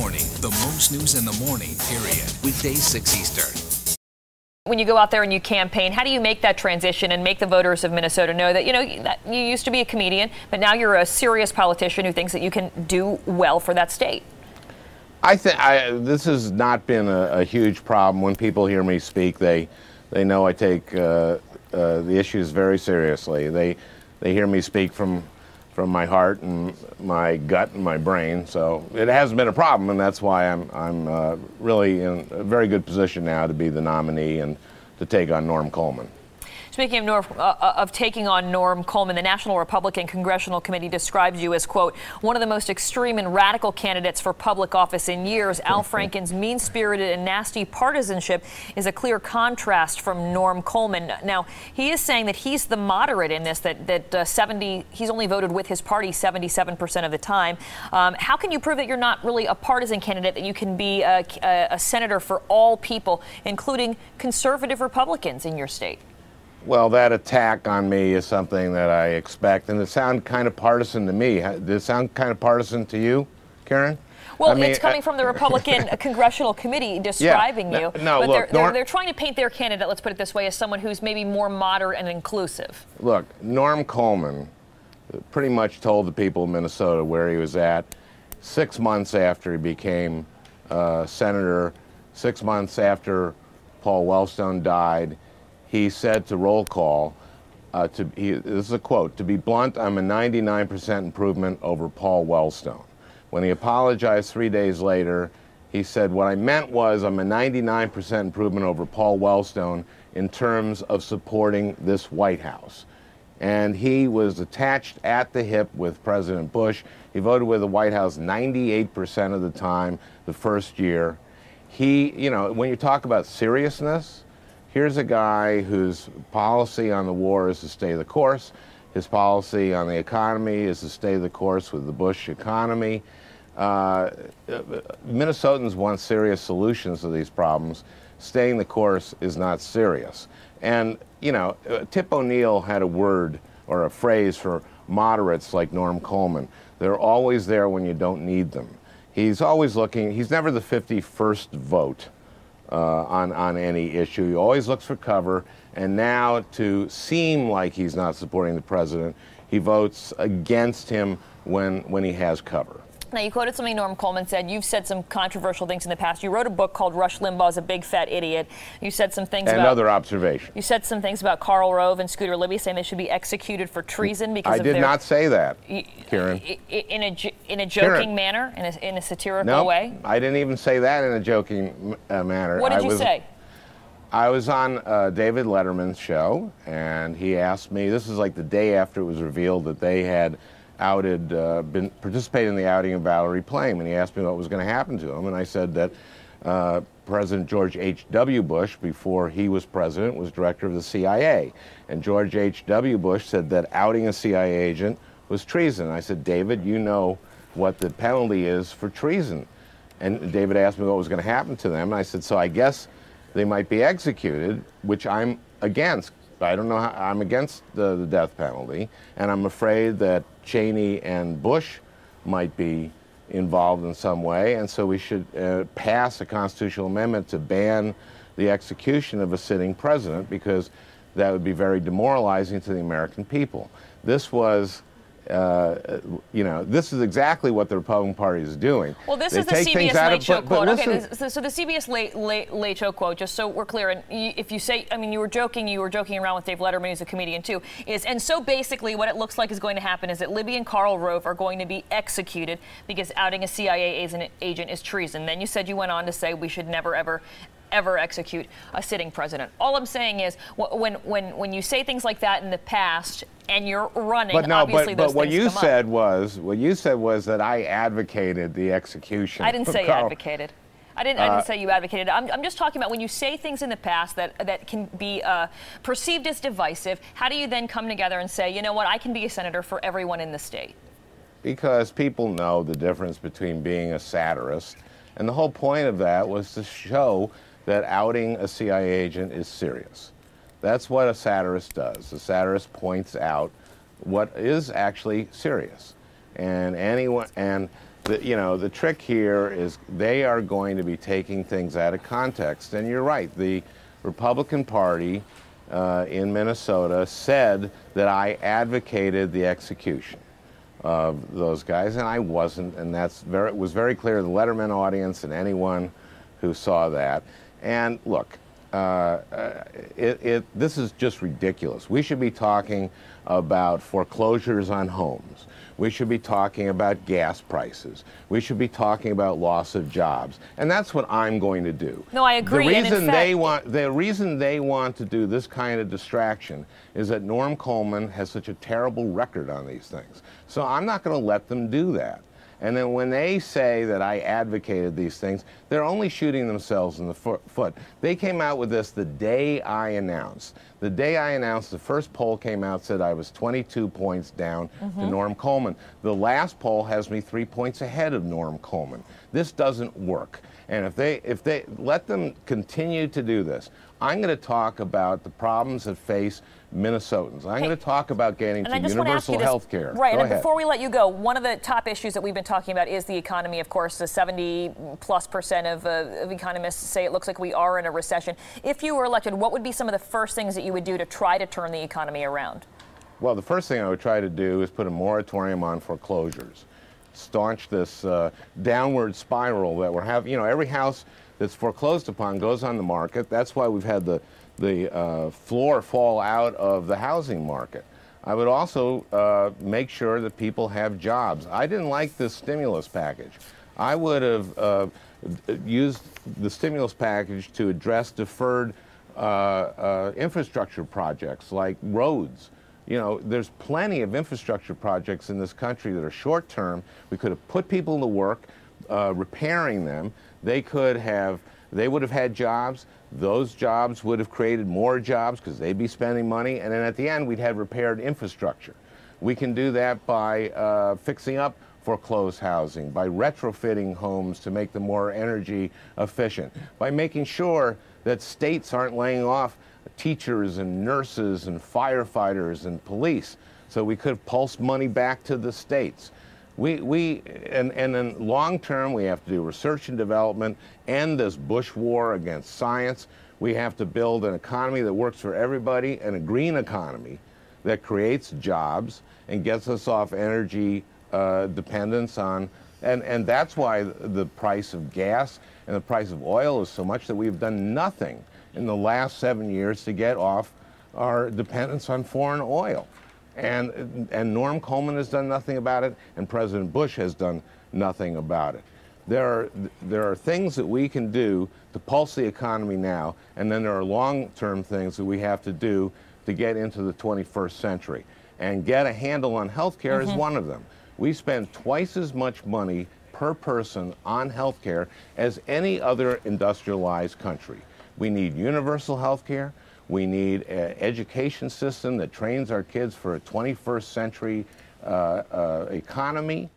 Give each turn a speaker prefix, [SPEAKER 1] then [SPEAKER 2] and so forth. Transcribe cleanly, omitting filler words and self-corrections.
[SPEAKER 1] morning. The most news in the morning, period. Weekdays 6 Eastern.
[SPEAKER 2] When you go out there and you campaign, how do you make that transition and make the voters of Minnesota know that, that you used to be a comedian, but now you're a serious politician who thinks that you can do well for that state?
[SPEAKER 3] I think this has not been a huge problem. When people hear me speak, they know I take the issues very seriously. They hear me speak from my heart and my gut and my brain. So it hasn't been a problem, and that's why I'm really in a very good position now to be the nominee and to take on Norm Coleman.
[SPEAKER 2] Speaking of taking on Norm Coleman, the National Republican Congressional Committee describes you as, quote, one of the most extreme and radical candidates for public office in years. Al Franken's mean-spirited and nasty partisanship is a clear contrast from Norm Coleman. Now, he is saying that he's the moderate in this, he's only voted with his party 77% of the time. How can you prove that you're not really a partisan candidate, that you can be a senator for all people, including conservative Republicans in your state?
[SPEAKER 3] Well, that attack on me is something that I expect, and it sounded kind of partisan to me. Did it sound kind of partisan to you, Karen?
[SPEAKER 2] Well, I mean, it's coming from the Republican Congressional Committee describing you.
[SPEAKER 3] No,
[SPEAKER 2] but
[SPEAKER 3] look,
[SPEAKER 2] they're trying to paint their candidate, let's put it this way, as someone who's maybe more moderate and inclusive.
[SPEAKER 3] Look, Norm Coleman pretty much told the people of Minnesota where he was at 6 months after he became senator, 6 months after Paul Wellstone died. He said to roll call, this is a quote, "To be blunt, I'm a 99% improvement over Paul Wellstone." When he apologized 3 days later, he said, "What I meant was I'm a 99% improvement over Paul Wellstone in terms of supporting this White House." And he was attached at the hip with President Bush. He voted with the White House 98% of the time the first year. When you talk about seriousness, here's a guy whose policy on the war is to stay the course. His policy on the economy is to stay the course with the Bush economy. Minnesotans want serious solutions to these problems. Staying the course is not serious. And, Tip O'Neill had a word or a phrase for moderates like Norm Coleman. They're always there when you don't need them. He's always looking, he's never the 51st vote. On any issue. He always looks for cover, and now to seem like he's not supporting the president, he votes against him when he has cover.
[SPEAKER 2] Now, you quoted something Norm Coleman said. You've said some controversial things in the past. You wrote a book called Rush Limbaugh's a Big Fat Idiot. You said some things about
[SPEAKER 3] other observations.
[SPEAKER 2] You said some things about Karl Rove and Scooter Libby, saying they should be executed for treason because
[SPEAKER 3] I did not say that, Karen.
[SPEAKER 2] In a joking manner, in a satirical way.
[SPEAKER 3] I didn't even say that in a joking manner.
[SPEAKER 2] What did you say?
[SPEAKER 3] I was on David Letterman's show, and he asked me. This is like the day after it was revealed that they had been participating in the outing of Valerie Plame, and he asked me what was going to happen to him, and I said that President George H.W. Bush, before he was president, was director of the CIA, and George H.W. Bush said that outing a CIA agent was treason. I said, David, you know what the penalty is for treason. And David asked me what was going to happen to them, and I said, so I guess they might be executed, which I'm against. I don't know how, I'm against the death penalty, and I'm afraid that Cheney and Bush might be involved in some way, and so we should pass a constitutional amendment to ban the execution of a sitting president, because that would be very demoralizing to the American people. This was, this is exactly what the Republican Party is doing.
[SPEAKER 2] Well, this is the CBS Late Show quote. Okay, so the CBS Late Show quote, just so we're clear, and if you say, I mean, you were joking around with Dave Letterman, who's a comedian too, and so basically what it looks like is going to happen is that Libby and Karl Rove are going to be executed because outing a CIA agent is treason. Then you said, you went on to say we should never, ever execute a sitting president. All I'm saying is, when you say things like that in the past and you're running, obviously those things come up. But what you said was that I advocated the execution. I didn't say advocated. I didn't say you advocated. I'm just talking about when you say things in the past that can be perceived as divisive. How do you then come together and say, you know what, I can be a senator for everyone in the state?
[SPEAKER 3] Because people know the difference between being a satirist, and the whole point of that was to show that outing a CIA agent is serious. That's what a satirist does. A satirist points out what is actually serious. And the trick here is they are going to be taking things out of context. And you're right, the Republican Party in Minnesota said that I advocated the execution of those guys, and I wasn't, and it was very clear to the Letterman audience and anyone who saw that. And look, this is just ridiculous. We should be talking about foreclosures on homes. We should be talking about gas prices. We should be talking about loss of jobs. And that's what I'm going to do.
[SPEAKER 2] No, I agree.
[SPEAKER 3] The reason they want to do this kind of distraction is that Norm Coleman has such a terrible record on these things. So I'm not going to let them do that. And then when they say that I advocated these things, they're only shooting themselves in the foot. They came out with this the day I announced. The day I announced, the first poll came out, said I was 22 points down to Norm Coleman. The last poll has me 3 points ahead of Norm Coleman. This doesn't work. And if they let them continue to do this, I'm going to talk about the problems that face Minnesotans. I'm going to talk about getting to universal health care.
[SPEAKER 2] Right, and before we let you go, one of the top issues that we've been talking about is the economy. Of course, the 70+% of economists say it looks like we are in a recession. If you were elected, what would be some of the first things that you would do to try to turn the economy around? Well, the first thing I would try to do is put a moratorium on foreclosures. Staunch this downward spiral that we're having. You know, every house that's foreclosed upon goes on the market. That's why we've had the floor fall out of the housing market. I would also make sure that people have jobs. I didn't like this stimulus package. I would have used the stimulus package to address deferred infrastructure projects like roads. You know, there's plenty of infrastructure projects in this country that are short-term. We could have put people to work repairing them. They would have had jobs. Those jobs would have created more jobs because they'd be spending money. And then at the end, we'd have repaired infrastructure. We can do that by fixing up foreclosed housing, by retrofitting homes to make them more energy efficient, by making sure that states aren't laying off teachers and nurses and firefighters and police. So we could have pulsed money back to the states. And then long term, we have to do research and development, end this Bush war against science. We have to build an economy that works for everybody, and a green economy that creates jobs and gets us off energy dependence on, and that's why the price of gas and the price of oil is so much that we've done nothing in the last 7 years to get off our dependence on foreign oil. And Norm Coleman has done nothing about it, and President Bush has done nothing about it. There are things that we can do to pulse the economy now, and then there are long-term things that we have to do to get into the 21st century. And get a handle on health care is one of them. We spend twice as much money per person on health care as any other industrialized country. We need universal health care. We need an education system that trains our kids for a 21st century economy.